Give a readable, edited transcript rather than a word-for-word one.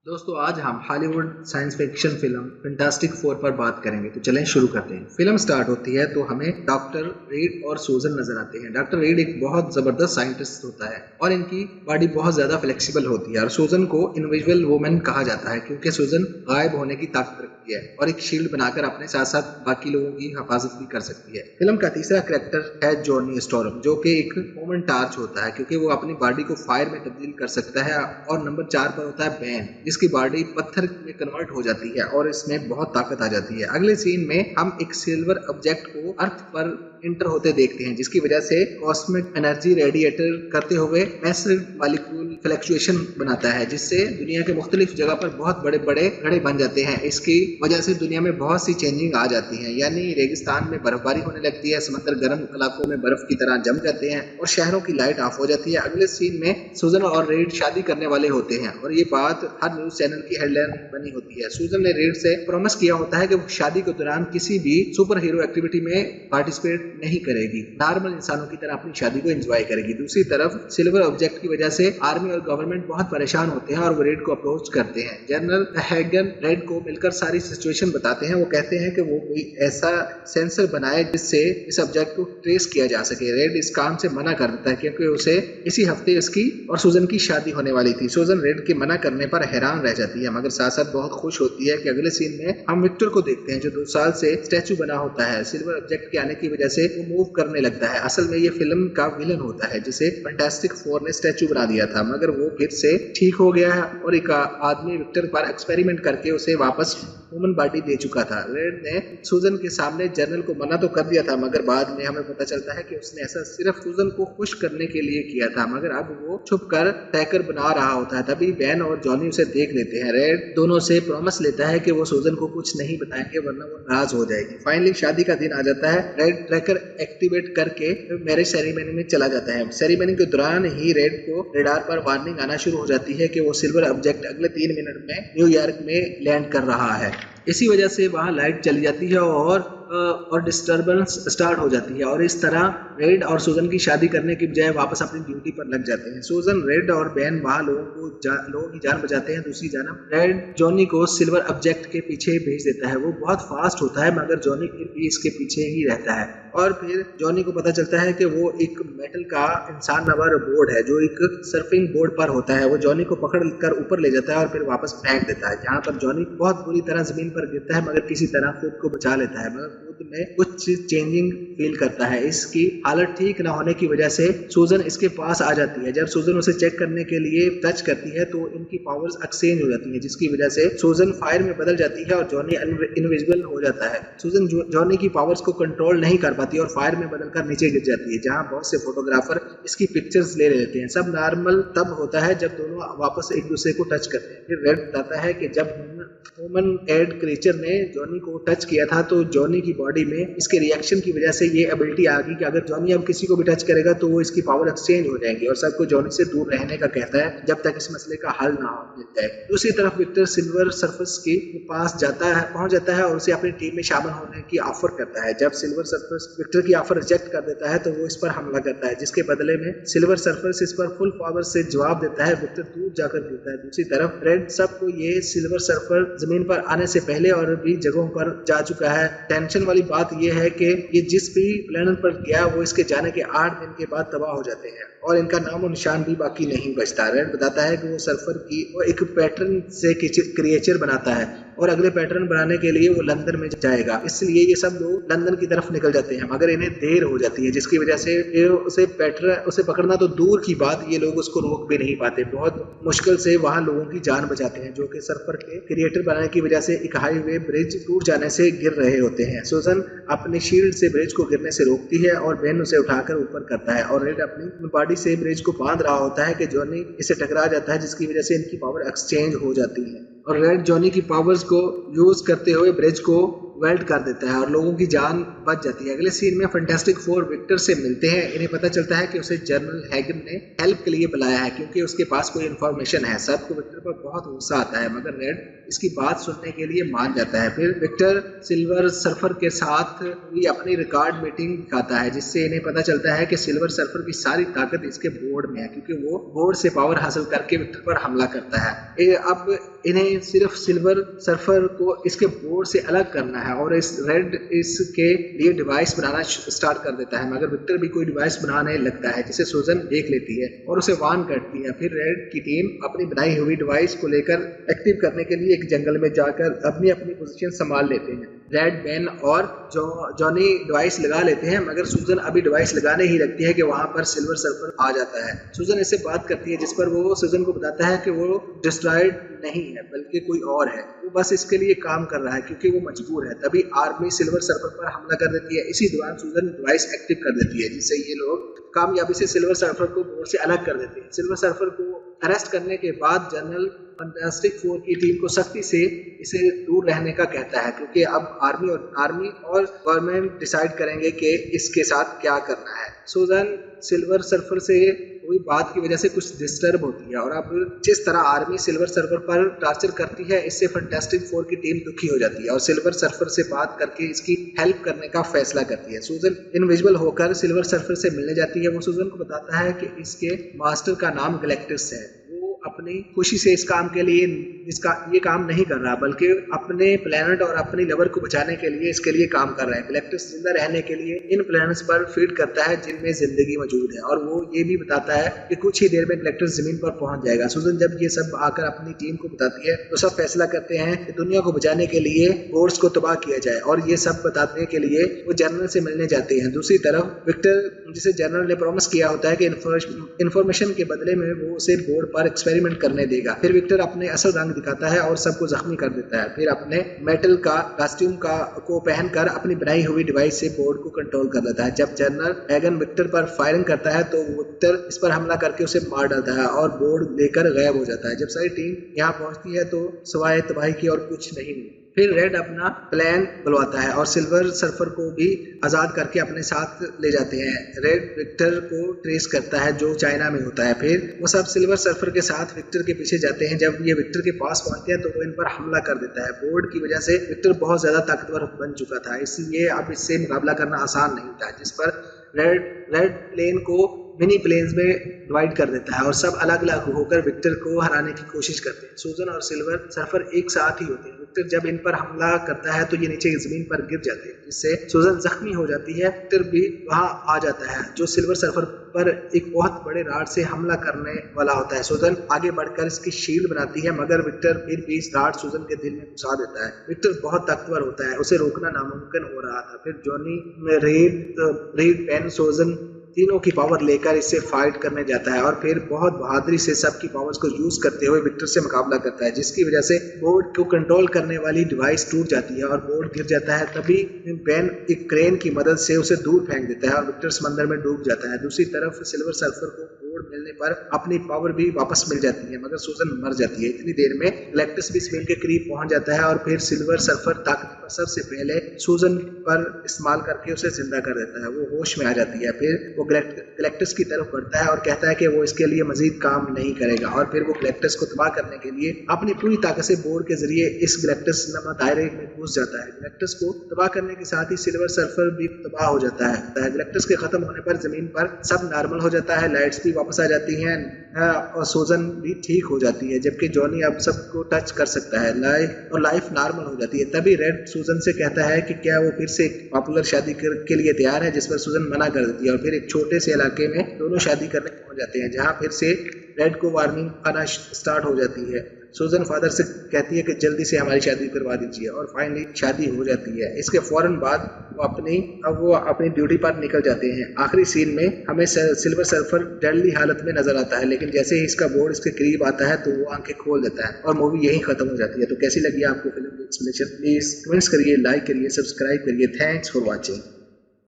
दोस्तों आज हम Hollywood science fiction film fantastic four पर बात करेंगे। तो चलें शुरू करते हैं। फिल्म स्टार्ट होती है तो हमें डॉक्टर रीड और सूजन नजर आते हैं। डॉक्टर रीड एक बहुत जबरदस्त साइंटिस्ट होता है और इनकी बॉडी बहुत ज्यादा फ्लेक्सिबल होती है और सूजन को इनविजिबल वुमन कहा जाता है क्योंकि सूजन गायब होने की ताकत रखती है और एक शील्ड बनाकर अपने साथ साथ बाकी लोगों की हिफाजत भी कर सकती है। फिल्म का तीसरा कैरेक्टर है जॉनी स्टॉर्म, जो कि एक ह्यूमन टार्च होता है क्योंकि वो अपनी बॉडी को फायर में तब्दील कर सकता है। और नंबर 4 पर होता है बैन, जिसकी बॉडी पत्थर में कन्वर्ट हो जाती है और इसमें बहुत ताकत आ जाती है। अगले सीन में हम एक सिल्वर ऑब्जेक्ट को अर्थ पर इंटर होते देखते हैं, जिसकी वजह से कॉस्मिक एनर्जी रेडिएटर करते हुए मैसिव मॉलिक्यूल फ्लक्चुएशन बनाता है, जिससे दुनिया के मुख्तलिफ जगह पर बहुत बड़े बड़े गड्ढे बन जाते हैं। इसकी वजह से दुनिया में बहुत सी चेंजिंग आ जाती है, यानी रेगिस्तान में बर्फबारी होने लगती है, समंदर गर्म इलाकों में बर्फ की तरह जम जाते हैं और शहरों की लाइट ऑफ हो जाती है। अगले सीन में सूजन और रेड शादी करने वाले होते हैं और ये बात हर न्यूज चैनल की हेडलाइन बनी होती है। सूजन ने रेड से प्रॉमिस किया होता है कि वो शादी के दौरान किसी भी सुपर हीरो एक्टिविटी में पार्टिसिपेट नहीं करेगी, नॉर्मल इंसानों की तरह अपनी शादी को एंजॉय करेगी। दूसरी तरफ सिल्वर ऑब्जेक्ट की वजह से आर्मी और गवर्नमेंट बहुत परेशान होते हैं और वो रेड को अप्रोच करते हैं। जनरल हैगन रेड को मिलकर सारी सिचुएशन बताते हैं। वो कहते हैं कि वो कोई ऐसा सेंसर बनाए जिससे इस ऑब्जेक्ट को ट्रेस किया जा सके। रेड इस काम से मना कर देता है क्योंकि उसे इसी हफ्ते उसकी और सूजन की शादी होने वाली थी। सूजन रेड के मना करने पर हैरान रह जाती है, मगर साथ साथ बहुत खुश होती है कि अगले सीन में हम विक्टर को देखते हैं, जो 2 साल से स्टैचू बना होता है। सिल्वर ऑब्जेक्ट के आने की वजह से वो मूव करने लगता है। असल में ये फिल्म का विलन होता है जिसे फैंटास्टिक फोर ने स्टैचू बना दिया था, मगर वो फिर से ठीक हो गया है और एक आदमी विक्टर पर एक्सपेरिमेंट करके उसे वापस ह्यूमन बॉडी दे चुका था। रेड ने सूजन के सामने जनरल को मना तो कर दिया था, मगर बाद में हमें पता चलता है कि उसने ऐसा सिर्फ सूजन को खुश करने के लिए किया था, मगर अब वो छुप कर टैकर बना रहा होता है। तभी बैन और जॉनी उसे देख लेते हैं। रेड दोनों से प्रॉमिस लेता है कि वो सूजन को कुछ नहीं बताएंगे वरना वो नाराज हो जाएगी। फाइनली शादी का दिन आ जाता है। रेड ट्रैकर एक्टिवेट करके मैरिज सेरेमनी में चला जाता है। सेरेमनी के दौरान ही रेड को रेडार पर वार्निंग आना शुरू हो जाती है कि वो सिल्वर ऑब्जेक्ट अगले 3 मिनट में न्यूयॉर्क में लैंड कर रहा है। इसी वजह से वहां लाइट चली जाती है और डिस्टर्बेंस स्टार्ट हो जाती है और इस तरह रेड और सूजन की शादी करने की बजाय वापस अपनी ड्यूटी पर लग जाते हैं। सूजन, रेड और बैन वहां लोगों की जान बचाते हैं। दूसरी जानब रेड जॉनी को सिल्वर ऑब्जेक्ट के पीछे भेज देता है। वो बहुत फास्ट होता है, मगर जॉनी फिर भी इसके पीछे ही रहता है और फिर जॉनी को पता चलता है कि वो एक मेटल का इंसान नवार बोर्ड है जो एक सर्फिंग बोर्ड पर होता है। वो जॉनी को पकड़ कर ऊपर ले जाता है और फिर वापस फेंक देता है, जहाँ पर जॉनी बहुत बुरी तरह जमीन पर गिरता है, मगर किसी तरह खुद को बचा लेता है, मगर खुद में कुछ चेंजिंग फील करता है। इसकी हालत ठीक न होने की वजह से सूजन इसके पास आ जाती है। जब सूजन उसे चेक करने के लिए टच करती है तो इनकी पावर्स एक्सचेंज हो जाती है, जिसकी वजह से सूजन फायर में बदल जाती है और जॉनी इनविजिबल हो जाता है। सूजन जॉनी की पावर्स को कंट्रोल नहीं कर पाती और फायर में बदलकर नीचे गिर जाती है, जहां बहुत से फोटोग्राफर इसकी पिक्चर्स ले लेते हैं। सब नॉर्मल तब होता है जब दोनों वापस एक दूसरे को टच करते हैं। फिर रेड बताता है कि जब ह्यूमन एड क्रीचर ने जॉनी को टच किया था तो जॉनी की बॉडी में इसके रिएक्शन की वजह से ये एबिलिटी आ गई कि अगर जॉनी अब किसी को भी टच करेगा तो वो इसकी पावर एक्सचेंज हो जाएगी और सबको जॉनी से दूर रहने का कहता है जब तक इस मसले का हल ना मिल जाए। दूसरी तरफ विक्टर सिल्वर सर्फस के पास पहुंच जाता है और उसे अपनी टीम में शामिल होने की ऑफर करता है। जब सिल्वर सर्फस विक्टर की ऑफर रिजेक्ट कर देता है तो वो इस पर हमला करता है, जिसके बदले में सिल्वर सर्फस इस पर फुल पावर से जवाब देता है। विक्टर दूर जाकर गिरता है। दूसरी तरफ रेड सबको ये सिल्वर सर्फर जमीन पर आने से पहले और भी जगहों पर जा चुका है। टेंशन वाली बात यह है कि ये जिस भी प्लेनेट पर गया वो इसके जाने के 8 दिन के बाद तबाह हो जाते हैं और इनका नामो निशान भी बाकी नहीं बचता। रेड बताता है कि वो सर्फर की वो एक पैटर्न से क्रिएचर बनाता है और अगले पैटर्न बनाने के लिए वो लंदन में जाएगा, इसलिए ये सब लोग लंदन की तरफ निकल जाते हैं, मगर इन्हें देर हो जाती है, जिसकी वजह से उसे पकड़ना तो दूर की बात, ये लोग उसको रोक भी नहीं पाते। बहुत मुश्किल से वहां लोगों की जान बचाते हैं, जो कि सर्फर के क्रिएटर बनाने की वजह से एक हाईवे ब्रिज टूट जाने से गिर रहे होते हैं। सूजन अपने शील्ड से ब्रिज को गिरने से रोकती है और बेन उसे उठाकर ऊपर करता है और रेड अपनी बॉडी से ब्रिज को बांध रहा होता है कि जॉनी इसे टकरा जाता है, जिसकी वजह से इनकी पावर एक्सचेंज हो जाती है और रेड जॉनी की पावर्स को यूज करते हुए ब्रिज को वेल्ट कर देता है और लोगों की जान बच जाती है। अगले सीन में फैंटास्टिक फोर विक्टर से मिलते हैं। इन्हें पता चलता है कि उसे जनरल हैगन ने हेल्प के लिए बुलाया है क्योंकि उसके पास कोई इन्फॉर्मेशन है। सबको विक्टर पर बहुत गुस्सा आता है मगर रेड इसकी बात सुनने के लिए मान जाता है। फिर विक्टर सिल्वर सर्फर के साथ भी अपनी रिकॉर्ड मीटिंग दिखाता है जिससे इन्हें पता चलता है कि सिल्वर सर्फर की सारी ताकत इसके बोर्ड में है क्योंकि वो बोर्ड से पावर हासिल करके विक्टर पर हमला करता है। अब इन्हें सिर्फ सिल्वर सर्फर को इसके बोर्ड से अलग करना है और इस रेड इसके लिए डिवाइस बनाना स्टार्ट कर देता है मगर विक्टर भी कोई डिवाइस बनाने लगता है जिसे सूजन देख लेती है और उसे वार्न करती है। फिर रेड की टीम अपनी बनाई हुई डिवाइस को लेकर एक्टिव करने के लिए एक जंगल में जाकर अपनी अपनी पोजीशन संभाल लेते हैं। रेड, बेन और जॉनी डिवाइस लगा लेते हैं मगर सूजन अभी डिवाइस लगाने ही लगती है कि वहां पर सिल्वर सर्फर आ जाता है। सूजन इससे बात करती है जिस पर वो सूजन को बताता है कि वो डिस्ट्रॉयड नहीं है बल्कि कोई और है, वो बस इसके लिए काम कर रहा है क्योंकि वो मजबूर है। तभी आर्मी सिल्वर सर्फर पर हमला कर देती है। इसी दौरान सूजन डिवाइस एक्टिव कर देती है जिससे ये लोग कामयाबी से सिल्वर सर्फर को बोर्ड से अलग कर देते हैं। सिल्वर सर्फर को अरेस्ट करने के बाद जनरल फैंटास्टिक फोर की टीम को सख्ती से इसे दूर रहने का कहता है क्योंकि अब आर्मी और गवर्नमेंट डिसाइड करेंगे कि इसके साथ क्या करना है। सूजन सिल्वर सर्फर से हुई बात की वजह से कुछ डिस्टर्ब होती है और अब जिस तरह आर्मी सिल्वर सर्फर पर टॉर्चर करती है इससे फैंटास्टिक फोर की टीम दुखी हो जाती है और सिल्वर सर्फर से बात करके इसकी हेल्प करने का फैसला करती है। सूजन इनविजिबल होकर सिल्वर सर्फर से मिलने जाती है। वो सूजन को बताता है कि इसके मास्टर का नाम गैलेक्टस है। वो अपनी खुशी से इस काम के लिए ये काम नहीं कर रहा बल्कि अपने प्लेनेट और अपनी लवर को बचाने के लिए इसके लिए काम कर रहा है। गैलेक्टस जिंदा रहने के लिए इन प्लैनेट्स पर फीड करता है जिनमें जिंदगी मौजूद है और वो ये भी बताता है कि कुछ ही देर में गैलेक्टस जमीन पर पहुंच जाएगा। सूजन जब ये सब आकर अपनी टीम को बताती है तो सब फैसला करते हैं कि दुनिया को बचाने के लिए बोर्ड्स को तबाह किया जाए और ये सब बताने के लिए वो जनरल से मिलने जाते हैं। दूसरी तरफ विक्टर जिसे जनरल ने प्रॉमिस किया होता है कि इंफॉर्मेशन के बदले में वो उसे बोर्ड पर एक्सपेरिमेंट करने देगा। फिर विक्टर अपने असल रंग दिखाता है और सबको जख्मी कर देता है। फिर अपने मेटल का कॉस्ट्यूम को पहनकर अपनी बनाई हुई डिवाइस से बोर्ड को कंट्रोल कर लेता है। जब जनरल हैगन विक्टर पर फायरिंग करता है तो विक्टर इस पर हमला करके उसे मार डालता है और बोर्ड लेकर गायब हो जाता है। जब सारी टीम यहाँ पहुंचती है तो सवाए तबाही की और कुछ नहीं मिलता। फिर रेड अपना प्लान बुलवाता है और सिल्वर सर्फर को भी आजाद करके अपने साथ ले जाते हैं। रेड विक्टर को ट्रेस करता है जो चाइना में होता है। फिर वो सब सिल्वर सर्फर के साथ विक्टर के पीछे जाते हैं। जब ये विक्टर के पास पहुंचते हैं तो वो इन पर हमला कर देता है। बोर्ड की वजह से विक्टर बहुत ज्यादा ताकतवर बन चुका था, इसलिए अब इससे मुकाबला करना आसान नहीं था, जिस पर रेड प्लेन को मिनी प्लेन्स में डिवाइड कर देता है और सब अलग अलग होकर विक्टर को हराने की कोशिश करते हैं। सूजन और सिल्वर सर्फर एक साथ ही होते हैं। विक्टर जब इन पर हमला करता है तो ये नीचे जमीन पर गिर जाते हैं जिससे सूजन जख्मी हो जाती है। विक्टर भी वहां आ जाता है जो सिल्वर सर्फर पर एक बहुत बड़े राड से हमला करने वाला होता है। सूजन आगे बढ़कर इसकी शील्ड बनाती है मगर विक्टर फिर भी इस राड सूजन के दिल में घुसा देता है। विक्टर बहुत ताकतवर होता है, उसे रोकना नामुमकिन हो रहा था। फिर जॉनी में रेड पेन सूजन तीनों की पावर लेकर इससे फाइट करने जाता है और फिर बहुत बहादुरी से सबकी पावर्स को यूज करते हुए विक्टर से मुकाबला करता है, जिसकी वजह से बोर्ड को कंट्रोल करने वाली डिवाइस टूट जाती है और बोर्ड गिर जाता है। तभी बेन एक क्रेन की मदद से उसे दूर फेंक देता है और विक्टर समंदर में डूब जाता है। दूसरी तरफ सिल्वर सर्फर को बोर्ड मिलने पर अपनी पावर भी वापस मिल जाती है मगर सूजन मर जाती है। इतनी देर में गैलेक्टस भी जमीन के करीब पहुंच जाता है और फिर सिल्वर सर्फर ताकत पर सबसे पहले सूजन पर इस्तेमाल करके उसे जिंदा कर देता है। वो होश में आ जाती है। फिर वो गैलेक्टस की तरफ बढ़ता है और कहता है कि वो इसके लिए मजीद काम नहीं करेगा और फिर वो गैलेक्टस को तबाह करने के लिए अपनी पूरी ताकत से बोर्ड के जरिए इस गैलेक्टस नमा दायरे में घुस जाता है। गैलेक्टस को तबाह करने के साथ ही सिल्वर सर्फर भी तबाह हो जाता है। गैलेक्टस के खत्म होने पर जमीन पर सब नॉर्मल हो जाता है, लाइट्स भी वापस आ जाती हैं और सूजन भी ठीक हो जाती है, जबकि जॉनी अब सबको टच कर सकता है लाइफ नॉर्मल हो जाती है। तभी रेड सूजन से कहता है कि क्या वो फिर से पॉपुलर शादी के लिए तैयार है, जिस पर सूजन मना कर देती है और फिर एक छोटे से इलाके में दोनों शादी करने पहुंच जाते हैं जहां फिर से रेड को वार्निंग आना स्टार्ट हो जाती है। सूजन फादर से कहती है कि जल्दी से हमारी शादी करवा दीजिए और फाइनली शादी हो जाती है। इसके फौरन बाद वो अपनी ड्यूटी पर निकल जाते हैं। आखिरी सीन में हमें सिल्वर सर्फर डेडली हालत में नजर आता है, लेकिन जैसे ही इसका बोर्ड इसके करीब आता है तो वो आंखें खोल देता है और मूवी यही खत्म हो जाती है। तो कैसी लगी आपको फिल्म की एक्सप्लेनेशन? प्लीज कमेंट्स करिए, लाइक करिए, सब्सक्राइब करिए। Thanks for watching.